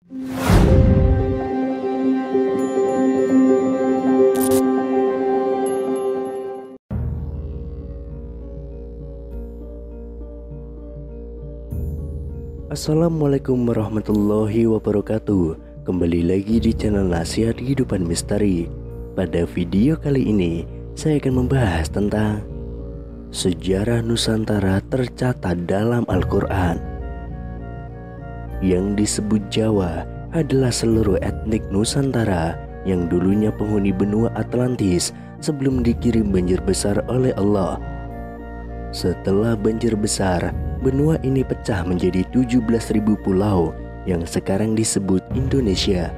Assalamualaikum warahmatullahi wabarakatuh. Kembali lagi di channel Nasihat Kehidupan Misteri. Pada video kali ini saya akan membahas tentang sejarah Nusantara tercatat dalam Al-Quran. Yang disebut Jawa adalah seluruh etnik Nusantara yang dulunya penghuni benua Atlantis sebelum dikirim banjir besar oleh Allah. Setelah banjir besar, benua ini pecah menjadi 17.000 pulau yang sekarang disebut Indonesia.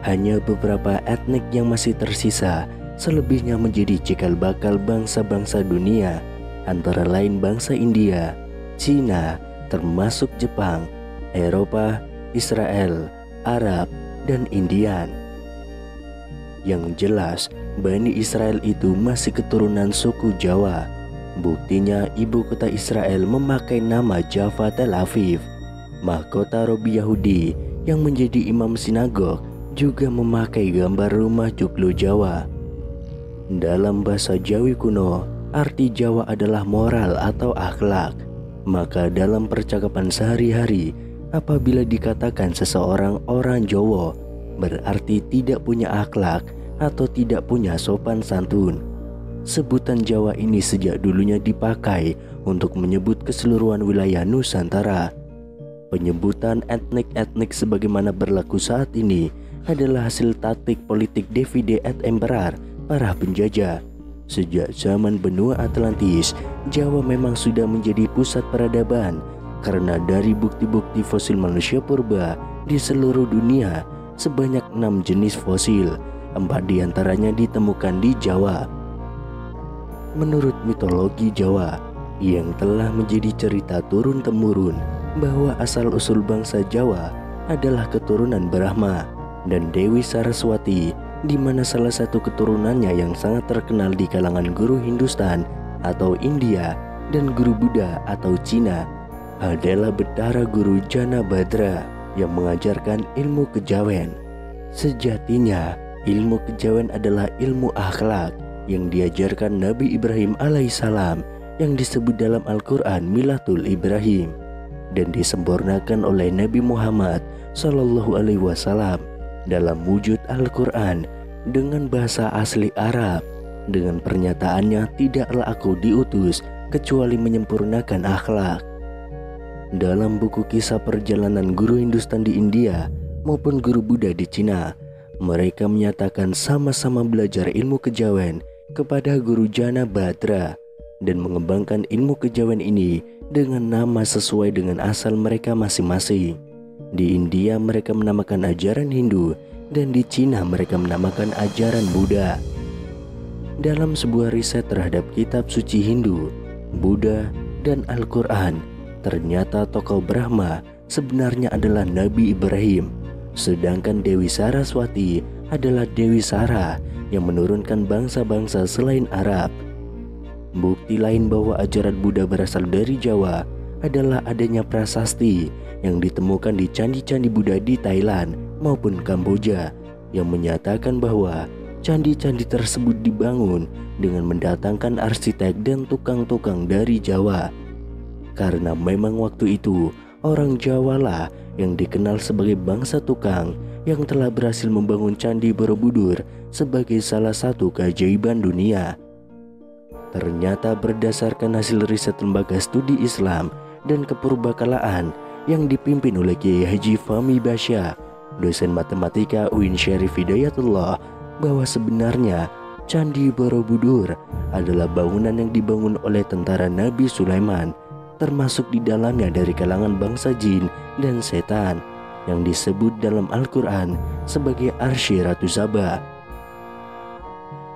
Hanya beberapa etnik yang masih tersisa, selebihnya menjadi cikal bakal bangsa-bangsa dunia, antara lain bangsa India, Cina, termasuk Jepang, Eropa, Israel, Arab, dan Indian. Yang jelas, Bani Israel itu masih keturunan suku Jawa. Buktinya ibu kota Israel memakai nama Jaffa Tel Aviv. Mahkota Robi Yahudi yang menjadi imam sinagog juga memakai gambar rumah joglo Jawa. Dalam bahasa Jawi kuno, arti Jawa adalah moral atau akhlak. Maka dalam percakapan sehari-hari, apabila dikatakan seseorang orang Jawa, berarti tidak punya akhlak atau tidak punya sopan santun. Sebutan Jawa ini sejak dulunya dipakai untuk menyebut keseluruhan wilayah Nusantara. Penyebutan etnik-etnik sebagaimana berlaku saat ini adalah hasil taktik politik Divide et Impera para penjajah. Sejak zaman benua Atlantis, Jawa memang sudah menjadi pusat peradaban karena dari bukti-bukti fosil manusia purba di seluruh dunia sebanyak 6 jenis fosil, 4 diantaranya ditemukan di Jawa. Menurut mitologi Jawa yang telah menjadi cerita turun-temurun bahwa asal-usul bangsa Jawa adalah keturunan Brahma dan Dewi Saraswati, di mana salah satu keturunannya yang sangat terkenal di kalangan guru Hindustan atau India dan guru Buddha atau Cina adalah Betara Guru Janabadra yang mengajarkan ilmu kejawen. Sejatinya, ilmu kejawen adalah ilmu akhlak yang diajarkan Nabi Ibrahim alaihissalam yang disebut dalam Al-Quran Milatul Ibrahim dan disempurnakan oleh Nabi Muhammad Sallallahu Alaihi Wasallam dalam wujud Al-Quran dengan bahasa asli Arab. Dengan pernyataannya, tidaklah aku diutus kecuali menyempurnakan akhlak. Dalam buku kisah perjalanan guru Hindustan di India maupun guru Buddha di Cina, mereka menyatakan sama-sama belajar ilmu kejawen kepada Guru Janabadra dan mengembangkan ilmu kejawen ini dengan nama sesuai dengan asal mereka masing-masing. Di India mereka menamakan ajaran Hindu dan di Cina mereka menamakan ajaran Buddha. Dalam sebuah riset terhadap kitab suci Hindu, Buddha, dan Al-Quran, ternyata tokoh Brahma sebenarnya adalah Nabi Ibrahim, sedangkan Dewi Saraswati adalah Dewi Sara yang menurunkan bangsa-bangsa selain Arab. Bukti lain bahwa ajaran Buddha berasal dari Jawa adalah adanya prasasti yang ditemukan di candi-candi Buddha di Thailand maupun Kamboja yang menyatakan bahwa candi-candi tersebut dibangun dengan mendatangkan arsitek dan tukang-tukang dari Jawa. Karena memang waktu itu orang Jawa lah yang dikenal sebagai bangsa tukang yang telah berhasil membangun Candi Borobudur sebagai salah satu keajaiban dunia. Ternyata berdasarkan hasil riset Lembaga Studi Islam dan Kepurbakalaan yang dipimpin oleh Kiai Haji Fahmi Basya, dosen matematika UIN Syarif Hidayatullah, bahwa sebenarnya Candi Borobudur adalah bangunan yang dibangun oleh tentara Nabi Sulaiman, termasuk di dalamnya dari kalangan bangsa jin dan setan yang disebut dalam Al-Quran sebagai Arsy Ratu Saba.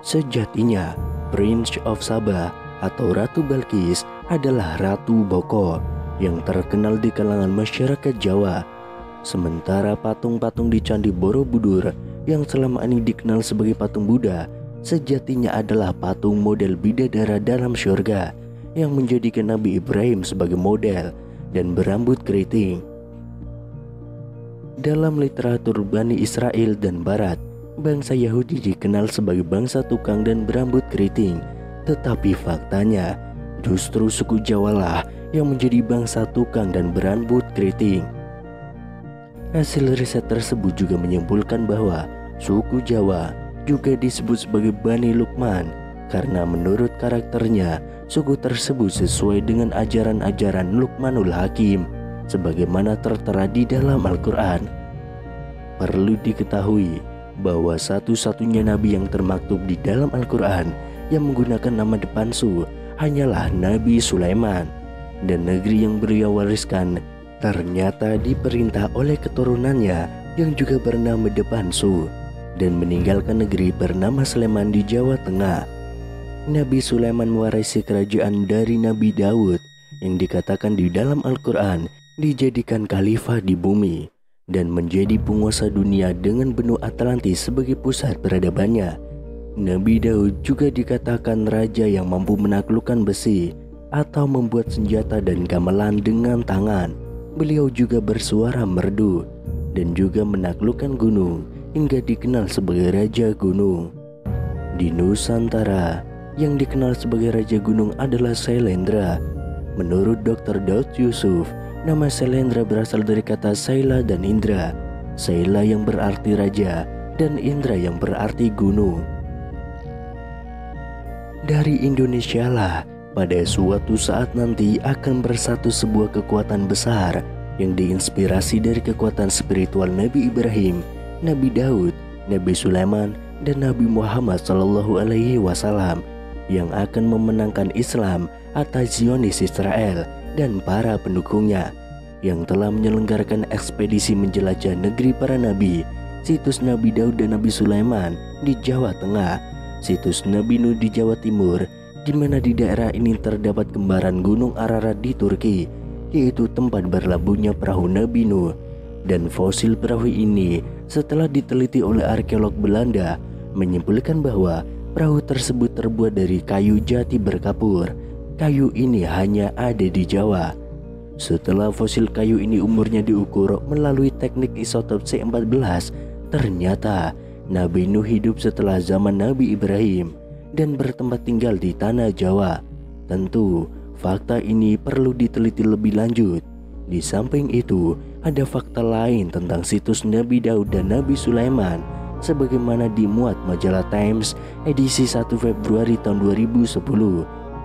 Sejatinya, Prince of Saba atau Ratu Balkis adalah Ratu Boko yang terkenal di kalangan masyarakat Jawa. Sementara patung-patung di Candi Borobudur yang selama ini dikenal sebagai patung Buddha sejatinya adalah patung model bidadara dalam syurga yang menjadikan Nabi Ibrahim sebagai model dan berambut keriting. dalam literatur Bani Israel dan Barat, bangsa Yahudi dikenal sebagai bangsa tukang dan berambut keriting. Tetapi faktanya, justru suku Jawa lah yang menjadi bangsa tukang dan berambut keriting. Hasil riset tersebut juga menyimpulkan bahwa suku Jawa juga disebut sebagai Bani Lukman karena menurut karakternya, suku tersebut sesuai dengan ajaran-ajaran Luqmanul Hakim sebagaimana tertera di dalam Al-Quran. Perlu diketahui bahwa satu-satunya nabi yang termaktub di dalam Al-Quran yang menggunakan nama depan Su hanyalah Nabi Sulaiman, dan negeri yang beliau wariskan ternyata diperintah oleh keturunannya yang juga bernama depan Su dan meninggalkan negeri bernama Sleman di Jawa Tengah. Nabi Sulaiman mewarisi kerajaan dari Nabi Daud yang dikatakan di dalam Al-Quran dijadikan khalifah di bumi dan menjadi penguasa dunia dengan benua Atlantis sebagai pusat peradabannya. Nabi Daud juga dikatakan raja yang mampu menaklukkan besi atau membuat senjata dan gamelan dengan tangan. Beliau juga bersuara merdu dan juga menaklukkan gunung hingga dikenal sebagai Raja Gunung. Di Nusantara, yang dikenal sebagai Raja Gunung adalah Sailendra. Menurut Dr. Daud Yusuf, nama Sailendra berasal dari kata Saila dan Indra. Saila yang berarti raja dan Indra yang berarti gunung. Dari Indonesia lah pada suatu saat nanti akan bersatu sebuah kekuatan besar yang diinspirasi dari kekuatan spiritual Nabi Ibrahim, Nabi Daud, Nabi Sulaiman, dan Nabi Muhammad SAW yang akan memenangkan Islam atas Zionis Israel dan para pendukungnya yang telah menyelenggarakan ekspedisi menjelajah negeri para nabi, situs Nabi Daud dan Nabi Sulaiman di Jawa Tengah, situs Nabi Nuh di Jawa Timur, di mana di daerah ini terdapat kembaran Gunung Ararat di Turki, yaitu tempat berlabuhnya perahu Nabi Nuh. Dan fosil perahu ini setelah diteliti oleh arkeolog Belanda menyimpulkan bahwa perahu tersebut terbuat dari kayu jati berkapur. Kayu ini hanya ada di Jawa. Setelah fosil kayu ini umurnya diukur melalui teknik isotop C14, ternyata Nabi Nuh hidup setelah zaman Nabi Ibrahim dan bertempat tinggal di tanah Jawa. Tentu, fakta ini perlu diteliti lebih lanjut. Di samping itu, ada fakta lain tentang situs Nabi Daud dan Nabi Sulaiman sebagaimana dimuat majalah Times edisi 1 Februari tahun 2010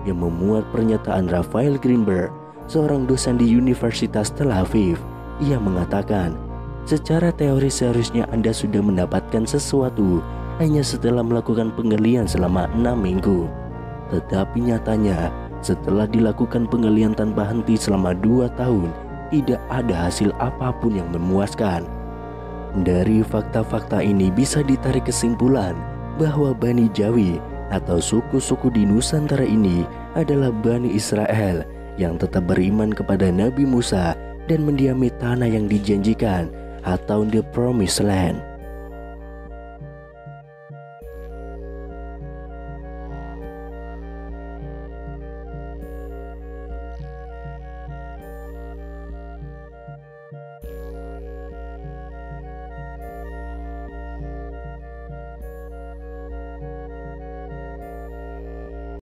yang memuat pernyataan Raphael Greenberg, seorang dosen di Universitas Tel Aviv. Ia mengatakan, secara teori seharusnya Anda sudah mendapatkan sesuatu hanya setelah melakukan penggalian selama 6 minggu. Tetapi nyatanya, setelah dilakukan penggalian tanpa henti selama 2 tahun, tidak ada hasil apapun yang memuaskan. Dari fakta-fakta ini bisa ditarik kesimpulan bahwa Bani Jawi atau suku-suku di Nusantara ini adalah Bani Israel yang tetap beriman kepada Nabi Musa dan mendiami tanah yang dijanjikan atau The Promised Land.